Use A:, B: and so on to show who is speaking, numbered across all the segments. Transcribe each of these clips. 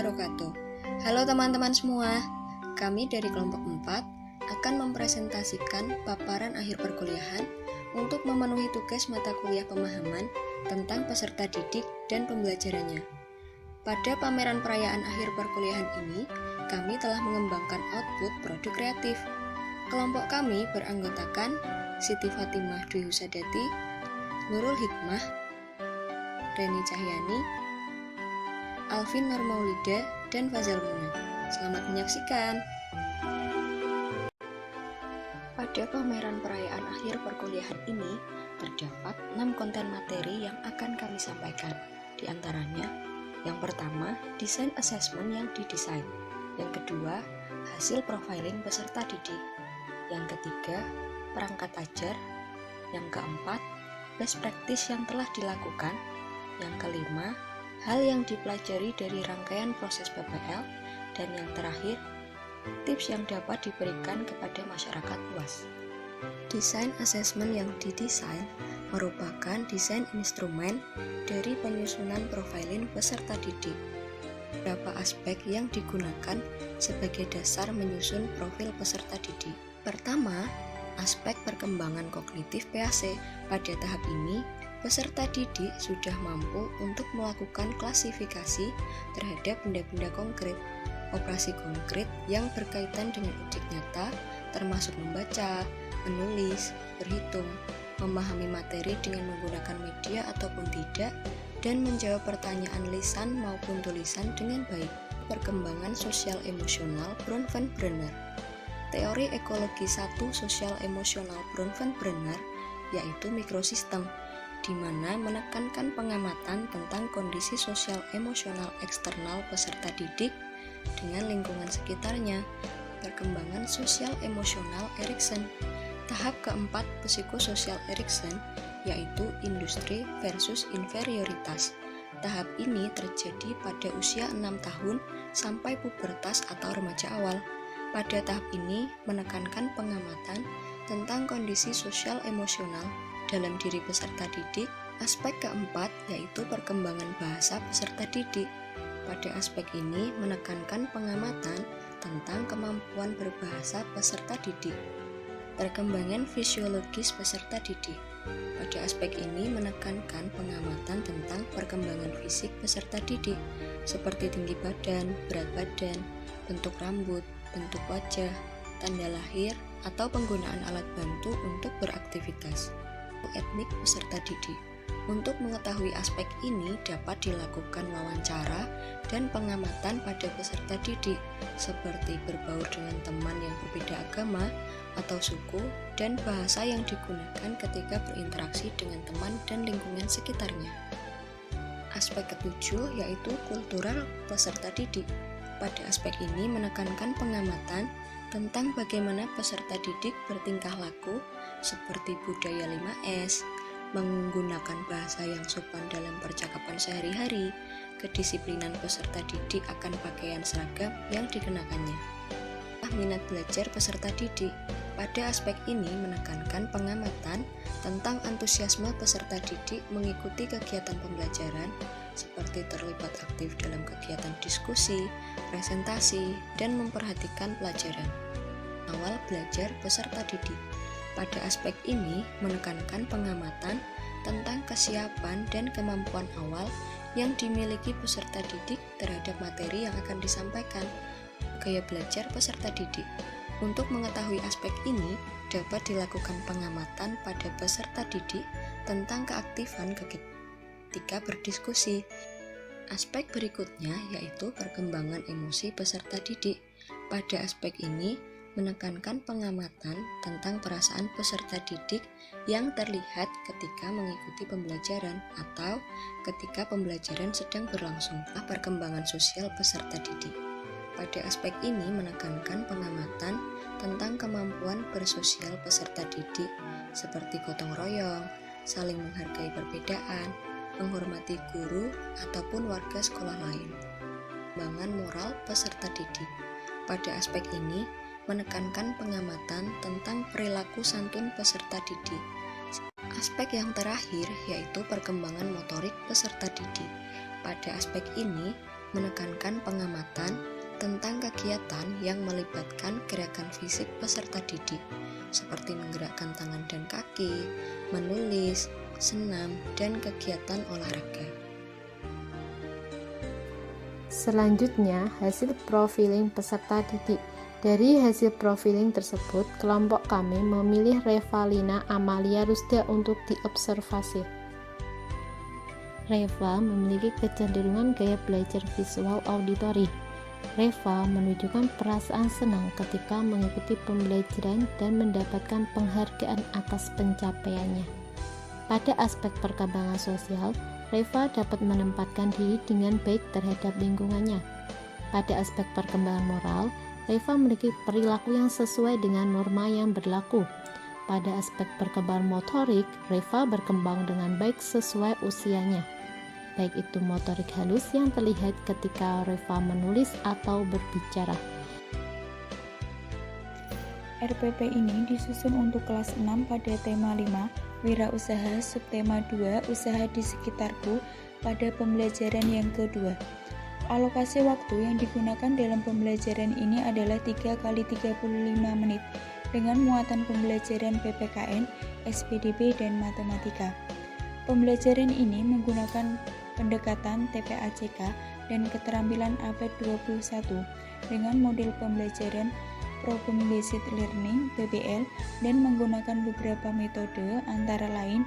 A: wabarakatuh. Halo teman-teman semua, kami dari kelompok 4 akan mempresentasikan paparan akhir perkuliahan untuk memenuhi tugas mata kuliah pemahaman tentang peserta didik dan pembelajarannya. Pada pameran perayaan akhir perkuliahan ini, kami telah mengembangkan output produk kreatif. Kelompok kami beranggotakan Siti Fatimah Dwi Husadati, Nurul Hikmah, Reni Cahyani, Alvin Nurmaulida, dan Fazal Muna. Selamat menyaksikan. Pada pameran perayaan akhir perkuliahan ini, terdapat 6 konten materi yang akan kami sampaikan. Di antaranya, yang pertama, desain assessment yang didesain. Yang kedua, hasil profiling peserta didik. Yang ketiga, perangkat ajar. Yang keempat, best practice yang telah dilakukan. Yang kelima, hal yang dipelajari dari rangkaian proses PPL. Dan yang terakhir, tips yang dapat diberikan kepada masyarakat luas. Desain assessment yang didesain merupakan desain instrumen dari penyusunan profiling peserta didik. Beberapa aspek yang digunakan sebagai dasar menyusun profil peserta didik. Pertama, aspek perkembangan kognitif PAC. Pada tahap ini, peserta didik sudah mampu untuk melakukan klasifikasi terhadap benda-benda konkret, operasi konkret yang berkaitan dengan objek nyata, termasuk membaca, menulis, berhitung, memahami materi dengan menggunakan media ataupun tidak, dan menjawab pertanyaan lisan maupun tulisan dengan baik. Perkembangan sosial emosional Bronfenbrenner. Teori ekologi 1 sosial emosional Bronfenbrenner yaitu mikrosistem, di mana menekankan pengamatan tentang kondisi sosial emosional eksternal peserta didik dengan lingkungan sekitarnya. Perkembangan sosial emosional Erikson. Tahap keempat psikososial Erikson yaitu industri versus inferioritas. Tahap ini terjadi pada usia 6 tahun sampai pubertas atau remaja awal. Pada tahap ini menekankan pengamatan tentang kondisi sosial emosional dalam diri peserta didik. Aspek keempat yaitu perkembangan bahasa peserta didik. Pada aspek ini menekankan pengamatan tentang kemampuan berbahasa peserta didik. Perkembangan fisiologis peserta didik. Pada aspek ini menekankan pengamatan tentang perkembangan fisik peserta didik, seperti tinggi badan, berat badan, bentuk rambut, bentuk wajah, tanda lahir, atau penggunaan alat bantu untuk beraktivitas. Etnik peserta didik. Untuk mengetahui aspek ini dapat dilakukan wawancara dan pengamatan pada peserta didik, seperti berbaur dengan teman yang berbeda agama atau suku, dan bahasa yang digunakan ketika berinteraksi dengan teman dan lingkungan sekitarnya. Aspek ketujuh yaitu kultural peserta didik. Pada aspek ini menekankan pengamatan tentang bagaimana peserta didik bertingkah laku, seperti budaya 5S, menggunakan bahasa yang sopan dalam percakapan sehari-hari, kedisiplinan peserta didik akan pakaian seragam yang dikenakannya. Minat belajar peserta didik. Pada aspek ini menekankan pengamatan tentang antusiasme peserta didik mengikuti kegiatan pembelajaran, seperti terlibat aktif dalam kegiatan diskusi, presentasi, dan memperhatikan pelajaran. Awal belajar peserta didik. Pada aspek ini menekankan pengamatan tentang kesiapan dan kemampuan awal yang dimiliki peserta didik terhadap materi yang akan disampaikan. Gaya belajar peserta didik. Untuk mengetahui aspek ini, dapat dilakukan pengamatan pada peserta didik tentang keaktifan ketika berdiskusi. Aspek berikutnya yaitu perkembangan emosi peserta didik. Pada aspek ini, menekankan pengamatan tentang perasaan peserta didik yang terlihat ketika mengikuti pembelajaran atau ketika pembelajaran sedang berlangsung. Perkembangan sosial peserta didik. Pada aspek ini menekankan pengamatan tentang kemampuan bersosial peserta didik, seperti gotong royong, saling menghargai perbedaan, menghormati guru ataupun warga sekolah lain. Pengembangan moral peserta didik. Pada aspek ini menekankan pengamatan tentang perilaku santun peserta didik. Aspek yang terakhir yaitu perkembangan motorik peserta didik. Pada aspek ini menekankan pengamatan tentang kegiatan yang melibatkan gerakan fisik peserta didik, seperti menggerakkan tangan dan kaki, menulis, senam, dan kegiatan olahraga.
B: Selanjutnya, hasil profiling peserta didik. Dari hasil profiling tersebut, kelompok kami memilih Revalina Amalia Rusda untuk diobservasi. Reva memiliki kecenderungan gaya belajar visual auditori. Reva menunjukkan perasaan senang ketika mengikuti pembelajaran dan mendapatkan penghargaan atas pencapaiannya. Pada aspek perkembangan sosial, Reva dapat menempatkan diri dengan baik terhadap lingkungannya. Pada aspek perkembangan moral, Reva memiliki perilaku yang sesuai dengan norma yang berlaku. Pada aspek perkembangan motorik, Reva berkembang dengan baik sesuai usianya, baik itu motorik halus yang terlihat ketika Reva menulis atau berbicara.
C: RPP ini disusun untuk kelas 6 pada tema 5, Wirausaha, subtema 2, Usaha di sekitarku, pada pembelajaran yang kedua. Alokasi waktu yang digunakan dalam pembelajaran ini adalah 3 kali 35 menit dengan muatan pembelajaran PPKN, SPDB, dan matematika. Pembelajaran ini menggunakan pendekatan TPACK dan keterampilan abad 21 dengan model pembelajaran Problem Based Learning (PBL) dan menggunakan beberapa metode antara lain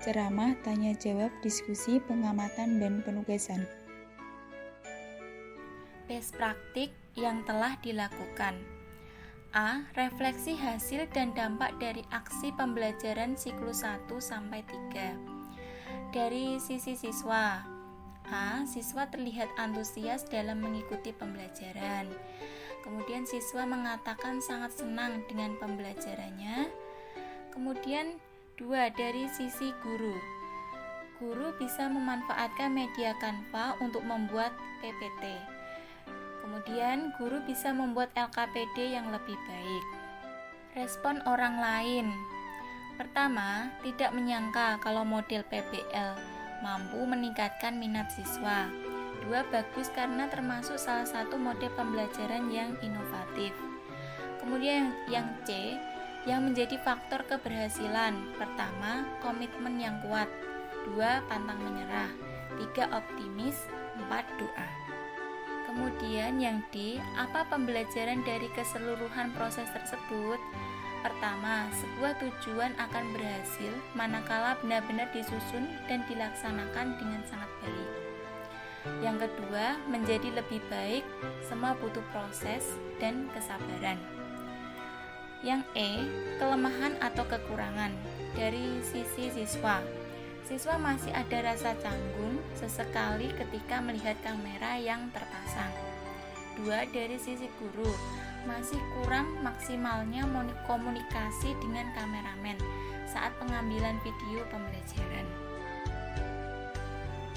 C: ceramah, tanya jawab, diskusi, pengamatan, dan penugasan.
D: Tes praktik yang telah dilakukan. A. Refleksi hasil dan dampak dari aksi pembelajaran siklus 1 sampai 3. Dari sisi siswa. A. Siswa terlihat antusias dalam mengikuti pembelajaran. Kemudian siswa mengatakan sangat senang dengan pembelajarannya. Kemudian 2. Dari sisi guru. Guru bisa memanfaatkan media Canva untuk membuat PPT. Kemudian guru bisa membuat LKPD yang lebih baik. Respon orang lain. Pertama, tidak menyangka kalau model PBL mampu meningkatkan minat siswa. 2. Bagus karena termasuk salah satu model pembelajaran yang inovatif. Kemudian yang C, yang menjadi faktor keberhasilan. Pertama, komitmen yang kuat. 2. Pantang menyerah. 3. Optimis. 4. Doa. Kemudian yang D, apa pembelajaran dari keseluruhan proses tersebut? Pertama, sebuah tujuan akan berhasil manakala benar-benar disusun dan dilaksanakan dengan sangat baik. Yang kedua, menjadi lebih baik, semua butuh proses dan kesabaran. Yang E, kelemahan atau kekurangan dari sisi siswa. Siswa masih ada rasa canggung sesekali ketika melihat kamera yang terpasang. 2. Dari sisi guru, masih kurang maksimalnya komunikasi dengan kameramen saat pengambilan video pembelajaran.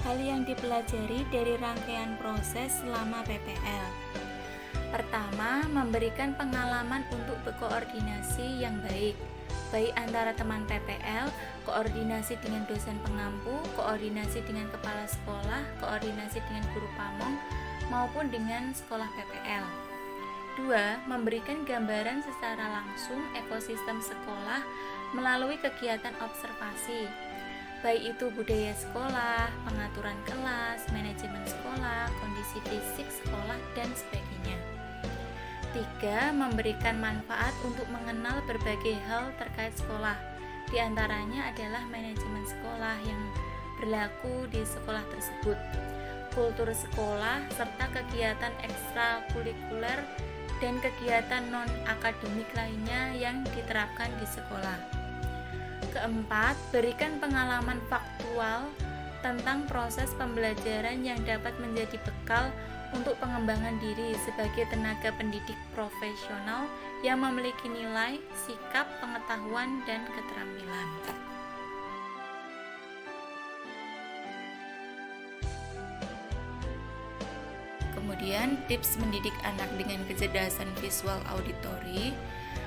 D: Hal yang dipelajari dari rangkaian proses selama PPL. Pertama, memberikan pengalaman untuk berkoordinasi yang baik antara teman PPL, koordinasi dengan dosen pengampu, koordinasi dengan kepala sekolah, koordinasi dengan guru pamong, maupun dengan sekolah PPL. 2. Memberikan gambaran secara langsung ekosistem sekolah melalui kegiatan observasi, baik itu budaya sekolah, pengaturan kelas, manajemen sekolah, kondisi fisik sekolah, dan sebagainya. 3. Memberikan manfaat untuk mengenal berbagai hal terkait sekolah. Di antaranya adalah manajemen sekolah yang berlaku di sekolah tersebut, kultur sekolah, serta kegiatan ekstrakurikuler dan kegiatan non-akademik lainnya yang diterapkan di sekolah. Keempat, berikan pengalaman faktual tentang proses pembelajaran yang dapat menjadi bekal untuk pengembangan diri sebagai tenaga pendidik profesional yang memiliki nilai, sikap, pengetahuan, dan keterampilan. Kemudian tips mendidik anak dengan kecerdasan visual auditori.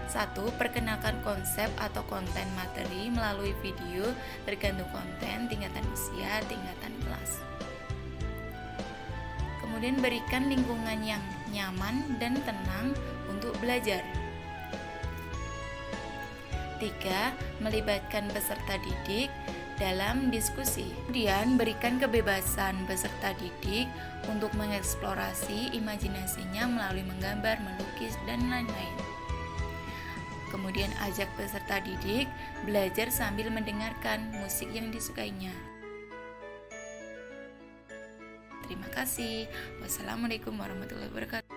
D: 1. Perkenalkan konsep atau konten materi melalui video tergantung konten, tingkatan usia, tingkatan kelas. Kemudian berikan lingkungan yang nyaman dan tenang untuk belajar. 3. Melibatkan peserta didik dalam diskusi. Kemudian berikan kebebasan peserta didik untuk mengeksplorasi imajinasinya melalui menggambar, melukis, dan lain-lain. Kemudian ajak peserta didik belajar sambil mendengarkan musik yang disukainya. Terima kasih. Wassalamualaikum warahmatullahi wabarakatuh.